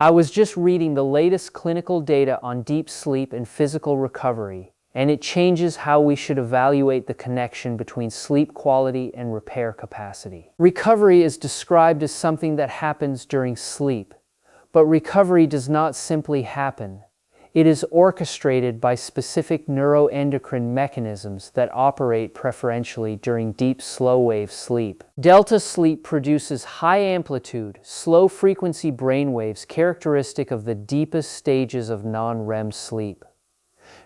I was just reading the latest clinical data on deep sleep and physical recovery, and it changes how we should evaluate the connection between sleep quality and repair capacity. Recovery is described as something that happens during sleep, but recovery does not simply happen. It is orchestrated by specific neuroendocrine mechanisms that operate preferentially during deep slow-wave sleep. Delta sleep produces high-amplitude, slow-frequency brainwaves characteristic of the deepest stages of non-REM sleep.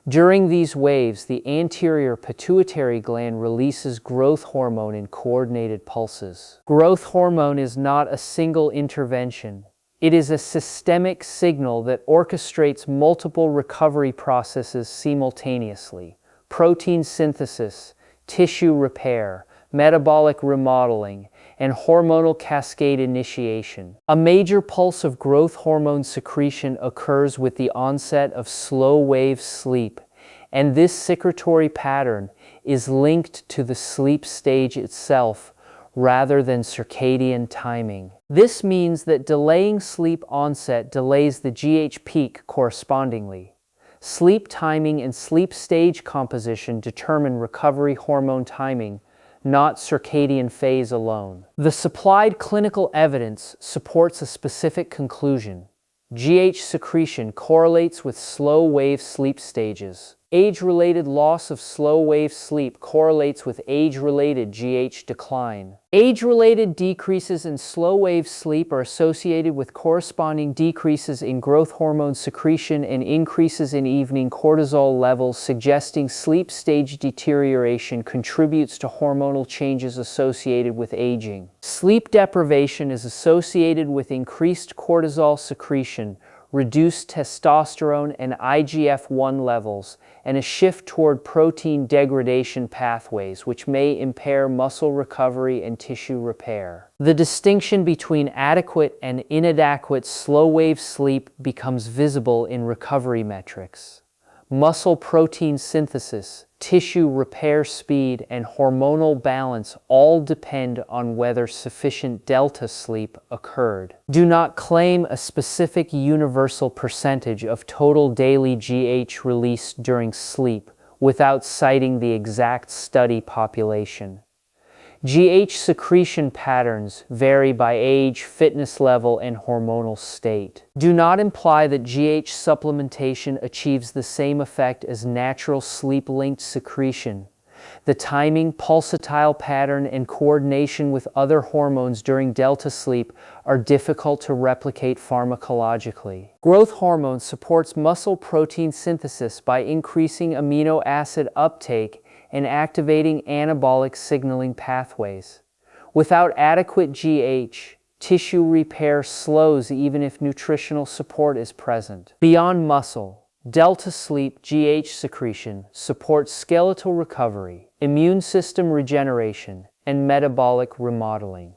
During these waves, the anterior pituitary gland releases growth hormone in coordinated pulses. Growth hormone is not a single intervention. It is a systemic signal that orchestrates multiple recovery processes simultaneously: protein synthesis, tissue repair, metabolic remodeling, and hormonal cascade initiation. A major pulse of growth hormone secretion occurs with the onset of slow-wave sleep, and this secretory pattern is linked to the sleep stage itself rather than circadian timing. This means that delaying sleep onset delays the GH peak correspondingly. Sleep timing and sleep stage composition determine recovery hormone timing, not circadian phase alone. The supplied clinical evidence supports a specific conclusion. GH secretion correlates with slow-wave sleep stages. Age-related loss of slow-wave sleep correlates with age-related GH decline. Age-related decreases in slow-wave sleep are associated with corresponding decreases in growth hormone secretion and increases in evening cortisol levels, suggesting sleep stage deterioration contributes to hormonal changes associated with aging. Sleep deprivation is associated with increased cortisol secretion, reduced testosterone and IGF-1 levels, and a shift toward protein degradation pathways, which may impair muscle recovery and tissue repair. The distinction between adequate and inadequate slow-wave sleep becomes visible in recovery metrics. Muscle protein synthesis, tissue repair speed, and hormonal balance all depend on whether sufficient delta sleep occurred. Do not claim a specific universal percentage of total daily GH released during sleep without citing the exact study population. GH secretion patterns vary by age, fitness level, and hormonal state. Do not imply that GH supplementation achieves the same effect as natural sleep-linked secretion. The timing, pulsatile pattern, and coordination with other hormones during delta sleep are difficult to replicate pharmacologically. Growth hormone supports muscle protein synthesis by increasing amino acid uptake and activating anabolic signaling pathways. Without adequate GH, tissue repair slows even if nutritional support is present. Beyond muscle, delta sleep GH secretion supports skeletal recovery, immune system regeneration, and metabolic remodeling.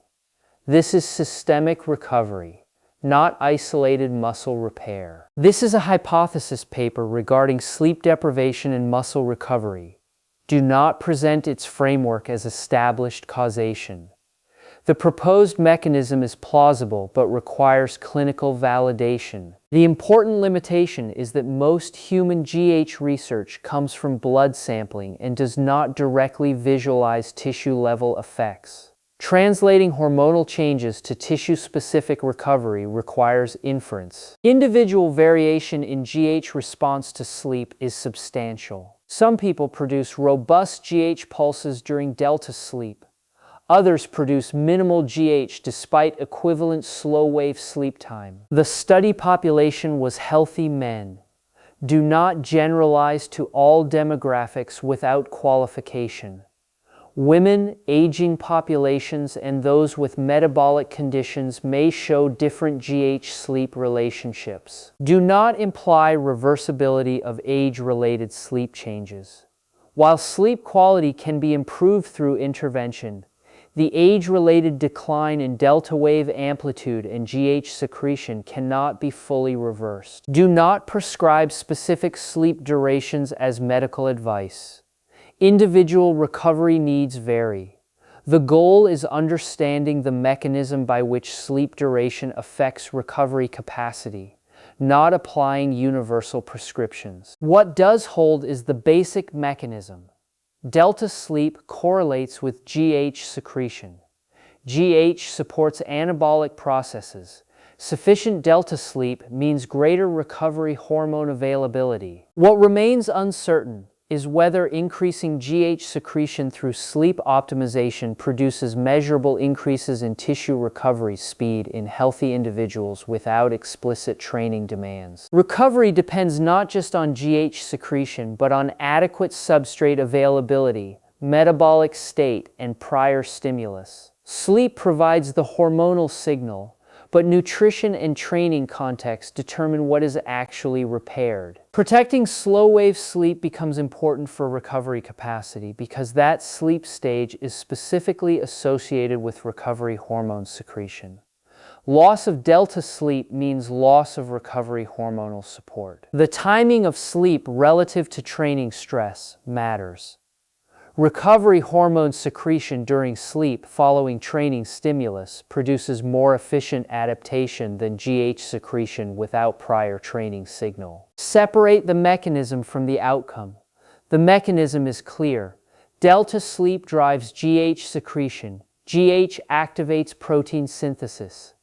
This is systemic recovery, not isolated muscle repair. This is a hypothesis paper regarding sleep deprivation and muscle recovery. Do not present its framework as established causation. The proposed mechanism is plausible but requires clinical validation. The important limitation is that most human GH research comes from blood sampling and does not directly visualize tissue-level effects. Translating hormonal changes to tissue-specific recovery requires inference. Individual variation in GH response to sleep is substantial. Some people produce robust GH pulses during delta sleep. Others produce minimal GH despite equivalent slow-wave sleep time. The study population was healthy men. Do not generalize to all demographics without qualification. Women, aging populations, and those with metabolic conditions may show different GH sleep relationships. Do not imply reversibility of age-related sleep changes. While sleep quality can be improved through intervention, the age-related decline in delta wave amplitude and GH secretion cannot be fully reversed. Do not prescribe specific sleep durations as medical advice. Individual recovery needs vary. The goal is understanding the mechanism by which sleep duration affects recovery capacity, not applying universal prescriptions. What does hold is the basic mechanism. Delta sleep correlates with GH secretion. GH supports anabolic processes. Sufficient delta sleep means greater recovery hormone availability. What remains uncertain is whether increasing GH secretion through sleep optimization produces measurable increases in tissue recovery speed in healthy individuals without explicit training demands. Recovery depends not just on GH secretion, but on adequate substrate availability, metabolic state, and prior stimulus. Sleep provides the hormonal signal, but nutrition and training context determine what is actually repaired. Protecting slow-wave sleep becomes important for recovery capacity because that sleep stage is specifically associated with recovery hormone secretion. Loss of delta sleep means loss of recovery hormonal support. The timing of sleep relative to training stress matters. Recovery hormone secretion during sleep following training stimulus produces more efficient adaptation than GH secretion without prior training signal. Separate the mechanism from the outcome. The mechanism is clear. Delta sleep drives GH secretion. GH activates protein synthesis.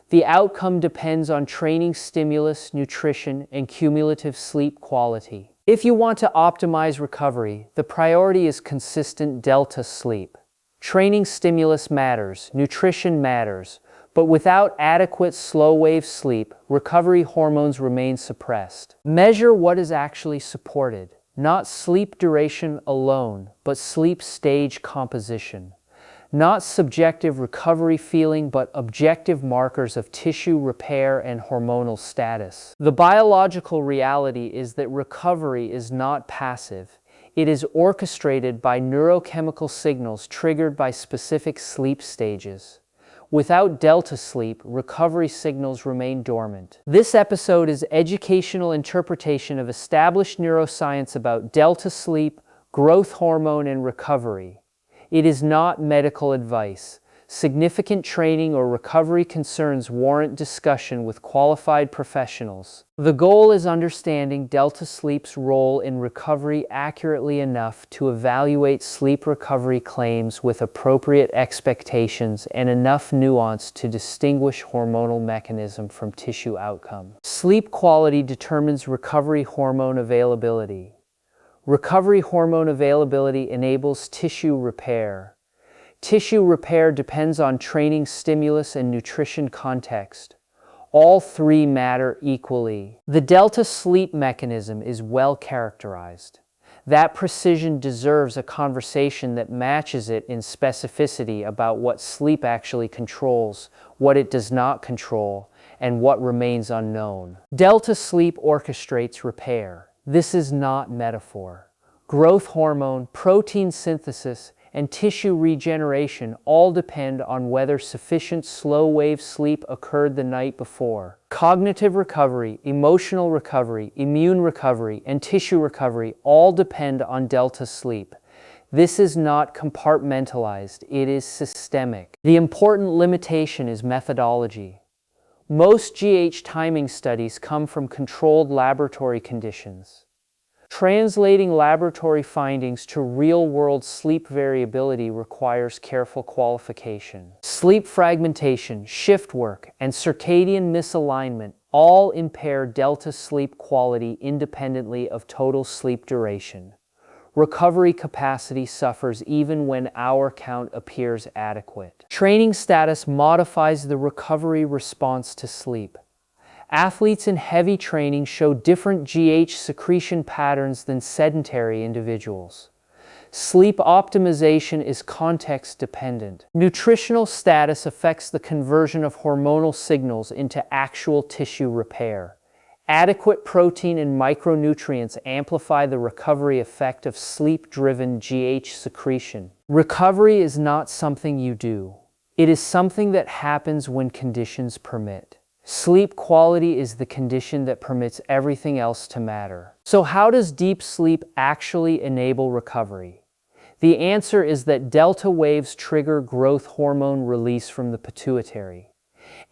The outcome depends on training stimulus, nutrition, and cumulative sleep quality. If you want to optimize recovery, the priority is consistent delta sleep. Training stimulus matters, nutrition matters, but without adequate slow-wave sleep, recovery hormones remain suppressed. Measure what is actually supported, not sleep duration alone, but sleep stage composition. Not subjective recovery feeling, but objective markers of tissue repair and hormonal status. The biological reality is that recovery is not passive. It is orchestrated by neurochemical signals triggered by specific sleep stages. Without delta sleep, recovery signals remain dormant. This episode is educational interpretation of established neuroscience about delta sleep, growth hormone, and recovery. It is not medical advice. Significant training or recovery concerns warrant discussion with qualified professionals. The goal is understanding delta sleep's role in recovery accurately enough to evaluate sleep recovery claims with appropriate expectations and enough nuance to distinguish hormonal mechanism from tissue outcome. Sleep quality determines recovery hormone availability. Recovery hormone availability enables tissue repair. Tissue repair depends on training stimulus and nutrition context. All three matter equally. The delta sleep mechanism is well characterized. That precision deserves a conversation that matches it in specificity about what sleep actually controls, what it does not control, and what remains unknown. Delta sleep orchestrates repair. This is not metaphor. Growth hormone, protein synthesis, and tissue regeneration all depend on whether sufficient slow-wave sleep occurred the night before. Cognitive recovery, emotional recovery, immune recovery, and tissue recovery all depend on delta sleep. This is not compartmentalized, it is systemic. The important limitation is methodology. Most GH timing studies come from controlled laboratory conditions. Translating laboratory findings to real-world sleep variability requires careful qualification. Sleep fragmentation, shift work, and circadian misalignment all impair delta sleep quality independently of total sleep duration. Recovery capacity suffers even when hour count appears adequate. Training status modifies the recovery response to sleep. Athletes in heavy training show different GH secretion patterns than sedentary individuals. Sleep optimization is context-dependent. Nutritional status affects the conversion of hormonal signals into actual tissue repair. Adequate protein and micronutrients amplify the recovery effect of sleep-driven GH secretion. Recovery is not something you do. It is something that happens when conditions permit. Sleep quality is the condition that permits everything else to matter. So how does deep sleep actually enable recovery? The answer is that delta waves trigger growth hormone release from the pituitary,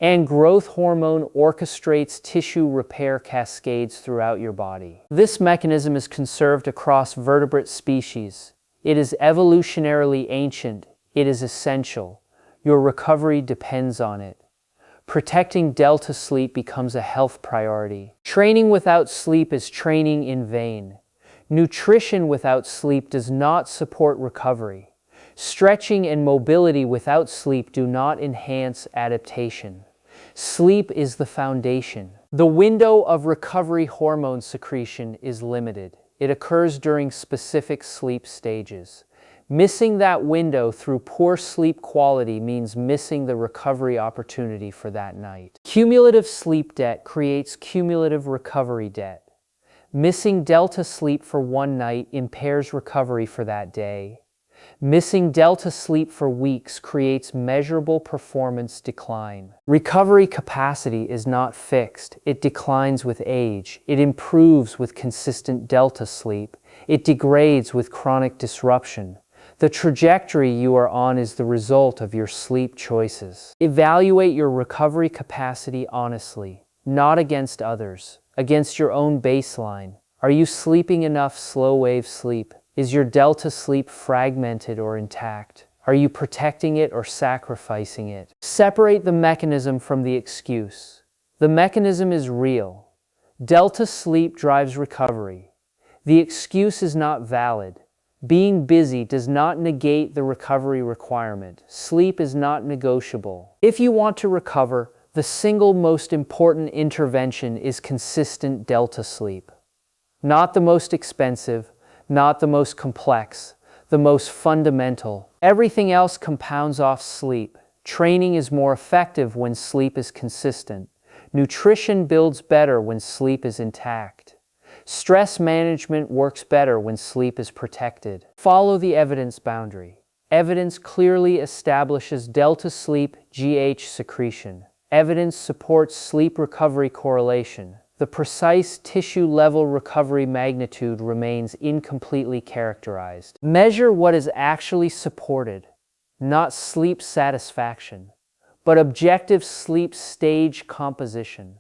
and growth hormone orchestrates tissue repair cascades throughout your body. This mechanism is conserved across vertebrate species. It is evolutionarily ancient. It is essential. Your recovery depends on it. Protecting delta sleep becomes a health priority. Training without sleep is training in vain. Nutrition without sleep does not support recovery. Stretching and mobility without sleep do not enhance adaptation. Sleep is the foundation. The window of recovery hormone secretion is limited. It occurs during specific sleep stages. Missing that window through poor sleep quality means missing the recovery opportunity for that night. Cumulative sleep debt creates cumulative recovery debt. Missing delta sleep for one night impairs recovery for that day. Missing delta sleep for weeks creates measurable performance decline. Recovery capacity is not fixed. It declines with age. It improves with consistent delta sleep. It degrades with chronic disruption. The trajectory you are on is the result of your sleep choices. Evaluate your recovery capacity honestly, not against others, against your own baseline. Are you sleeping enough slow-wave sleep? Is your delta sleep fragmented or intact? Are you protecting it or sacrificing it? Separate the mechanism from the excuse. The mechanism is real. Delta sleep drives recovery. The excuse is not valid. Being busy does not negate the recovery requirement. Sleep is not negotiable. If you want to recover, the single most important intervention is consistent delta sleep. Not the most expensive, not the most complex, the most fundamental. Everything else compounds off sleep. Training is more effective when sleep is consistent. Nutrition builds better when sleep is intact. Stress management works better when sleep is protected. Follow the evidence boundary. Evidence clearly establishes delta sleep GH secretion. Evidence supports sleep recovery correlation. The precise tissue-level recovery magnitude remains incompletely characterized. Measure what is actually supported, not sleep satisfaction, but objective sleep stage composition,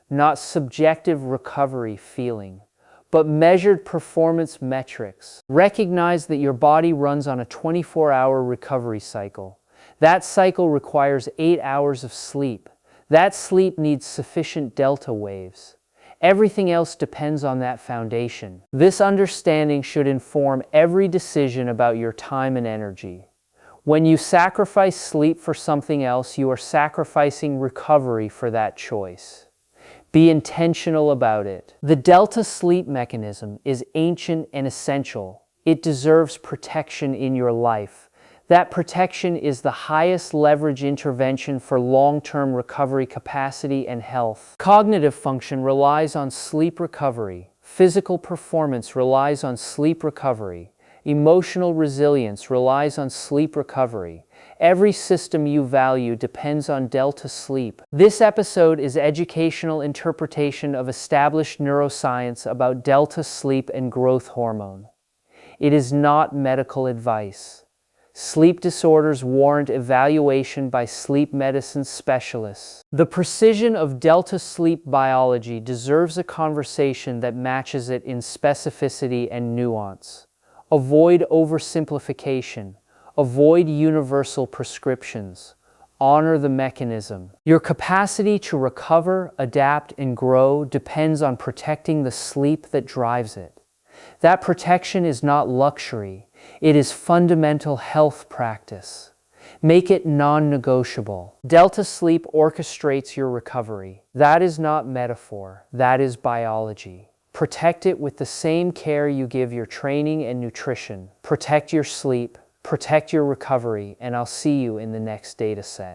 not subjective recovery feeling, but measured performance metrics. Recognize that your body runs on a 24-hour recovery cycle. That cycle requires 8 hours of sleep. That sleep needs sufficient delta waves. Everything else depends on that foundation. This understanding should inform every decision about your time and energy. When you sacrifice sleep for something else, you are sacrificing recovery for that choice. Be intentional about it. The delta sleep mechanism is ancient and essential. It deserves protection in your life. That protection is the highest leverage intervention for long-term recovery capacity and health. Cognitive function relies on sleep recovery. Physical performance relies on sleep recovery. Emotional resilience relies on sleep recovery. Every system you value depends on delta sleep. This episode is educational interpretation of established neuroscience about delta sleep and growth hormone. It is not medical advice. Sleep disorders warrant evaluation by sleep medicine specialists. The precision of delta sleep biology deserves a conversation that matches it in specificity and nuance. Avoid oversimplification. Avoid universal prescriptions. Honor the mechanism. Your capacity to recover, adapt, and grow depends on protecting the sleep that drives it. That protection is not luxury. It is fundamental health practice. Make it non-negotiable. Delta sleep orchestrates your recovery. That is not metaphor. That is biology. Protect it with the same care you give your training and nutrition. Protect your sleep. Protect your recovery, and I'll see you in the next data set.